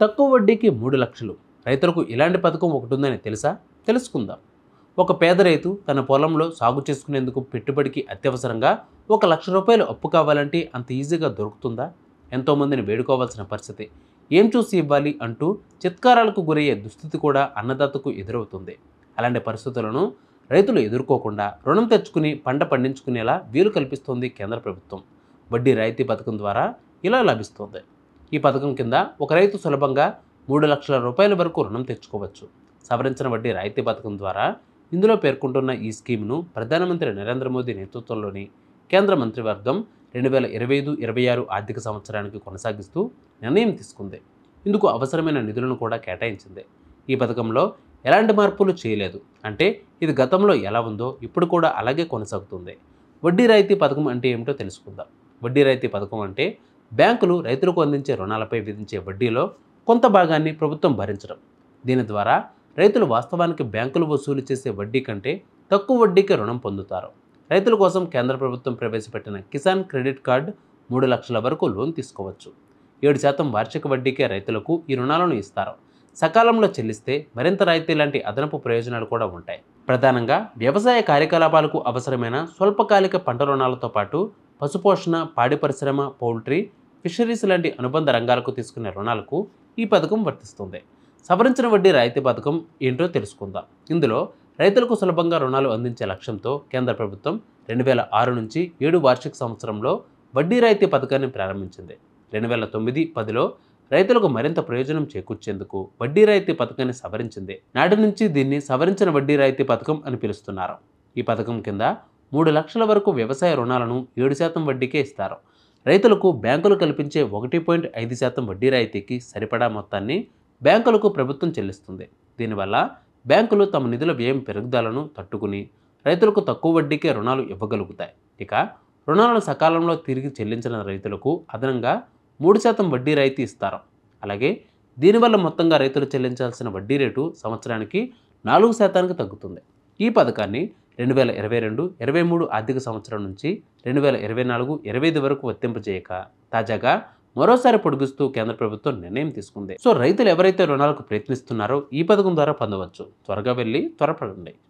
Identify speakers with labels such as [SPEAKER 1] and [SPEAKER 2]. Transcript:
[SPEAKER 1] తక్కువ వడ్డీకి 3 లక్షలు. రైతులకు ఇలాంటి పథకం ఒకటి ఉందని తెలుసా? తెలుసుకుందాం. ఒక పేద రైతు తన పొలంలో సాగు చేసుకునేందుకు పెట్టుబడికి అత్యవసరంగా ₹1,00,000 అప్పు కావాలంటే అంత ఈజీగా దొరుకుతుందా? ఎంతోమందిని వేడుకోవాల్సిన పరిస్థితి. ఏం చూసి ఇవ్వాలి అంటూ చిత్కారాలకు గురయ్యే దుస్థితి కూడా అన్నదాతకు ఎదురవుతుంది. అలాంటి పరిస్థితులను రైతులు ఎదుర్కోకుండా రుణం తెచ్చుకుని పంట పండించుకునేలా వీలు కల్పిస్తోంది కేంద్ర ప్రభుత్వం. వడ్డీ రాయితీ పథకం ద్వారా ఇలా లభిస్తుంది. ఈ పథకం కింద ఒక రైతు సులభంగా ₹3,00,000 వరకు రుణం తెచ్చుకోవచ్చు. సవరించిన వడ్డీ రాయితీ పథకం ద్వారా ఇందులో పేర్కొంటున్న ఈ స్కీమ్ను ప్రధానమంత్రి నరేంద్ర మోదీ నేతృత్వంలోని కేంద్ర మంత్రివర్గం 2025-26 ఆర్థిక సంవత్సరానికి కొనసాగిస్తూ నిర్ణయం తీసుకుంది. ఇందుకు అవసరమైన నిధులను కూడా కేటాయించింది. ఈ పథకంలో ఎలాంటి మార్పులు చేయలేదు. అంటే ఇది గతంలో ఎలా ఉందో ఇప్పుడు కూడా అలాగే కొనసాగుతుంది. వడ్డీ రాయితీ పథకం అంటే ఏమిటో తెలుసుకుందాం. వడ్డీ రాయితీ పథకం అంటే బ్యాంకులు రైతులకు అందించే రుణాలపై విధించే వడ్డీలో కొంత భాగాన్ని ప్రభుత్వం భరించడం. దీని ద్వారా రైతులు వాస్తవానికి బ్యాంకులు వసూలు చేసే వడ్డీ కంటే తక్కువ వడ్డీకి రుణం పొందుతారు. రైతుల కోసం కేంద్ర ప్రభుత్వం ప్రవేశపెట్టిన కిసాన్ క్రెడిట్ కార్డు 3 లక్షల వరకు లోన్ తీసుకోవచ్చు. 7% వార్షిక వడ్డీకే రైతులకు ఈ రుణాలను ఇస్తారు. సకాలంలో చెల్లిస్తే మరింత రాయితీ లాంటి అదనపు ప్రయోజనాలు కూడా ఉంటాయి. ప్రధానంగా వ్యవసాయ కార్యకలాపాలకు అవసరమైన స్వల్పకాలిక పంట రుణాలతో పాటు పశుపోషణ, పాడి పరిశ్రమ, పౌల్ట్రీ, ఫిషరీస్ లాంటి అనుబంధ రంగాలకు తీసుకునే రుణాలకు ఈ పథకం వర్తిస్తుంది. సవరించిన వడ్డీ రాయితీ పథకం ఏంటో తెలుసుకుందాం. ఇందులో రైతులకు సులభంగా రుణాలు అందించే లక్ష్యంతో కేంద్ర ప్రభుత్వం 2006 నుంచి 7 వార్షిక సంవత్సరంలో వడ్డీ రాయితీ పథకాన్ని ప్రారంభించింది. 2009-10లో రైతులకు మరింత ప్రయోజనం చేకూర్చేందుకు వడ్డీ రాయితీ పథకాన్ని సవరించింది. నాటి నుంచి దీన్ని సవరించిన వడ్డీ రాయితీ పథకం అని పిలుస్తున్నారు. ఈ పథకం కింద 3 లక్షల వరకు వ్యవసాయ రుణాలను 7% వడ్డీకే ఇస్తారు. రైతులకు బ్యాంకులు కల్పించే 1.5% వడ్డీ రాయితీకి సరిపడా మొత్తాన్ని బ్యాంకులకు ప్రభుత్వం చెల్లిస్తుంది. దీనివల్ల బ్యాంకులు తమ నిధుల వ్యయం పెరుగుదలను తట్టుకుని రైతులకు తక్కువ వడ్డీకే రుణాలు ఇవ్వగలుగుతాయి. ఇక రుణాలను సకాలంలో తిరిగి చెల్లించిన రైతులకు అదనంగా 3% వడ్డీ రాయితీ ఇస్తారు. అలాగే దీనివల్ల మొత్తంగా రైతులు చెల్లించాల్సిన వడ్డీ రేటు సంవత్సరానికి 4% తగ్గుతుంది. ఈ పథకాన్ని 2022-23 ఆర్థిక సంవత్సరం నుంచి 2024-25 వరకు వర్తింపజేయక తాజాగా మరోసారి పొడిగిస్తూ కేంద్ర ప్రభుత్వం నిర్ణయం తీసుకుంది. సో రైతులు ఎవరైతే రుణాలకు ప్రయత్నిస్తున్నారో ఈ పథకం ద్వారా పొందవచ్చు. త్వరగా వెళ్ళి త్వరపడండి.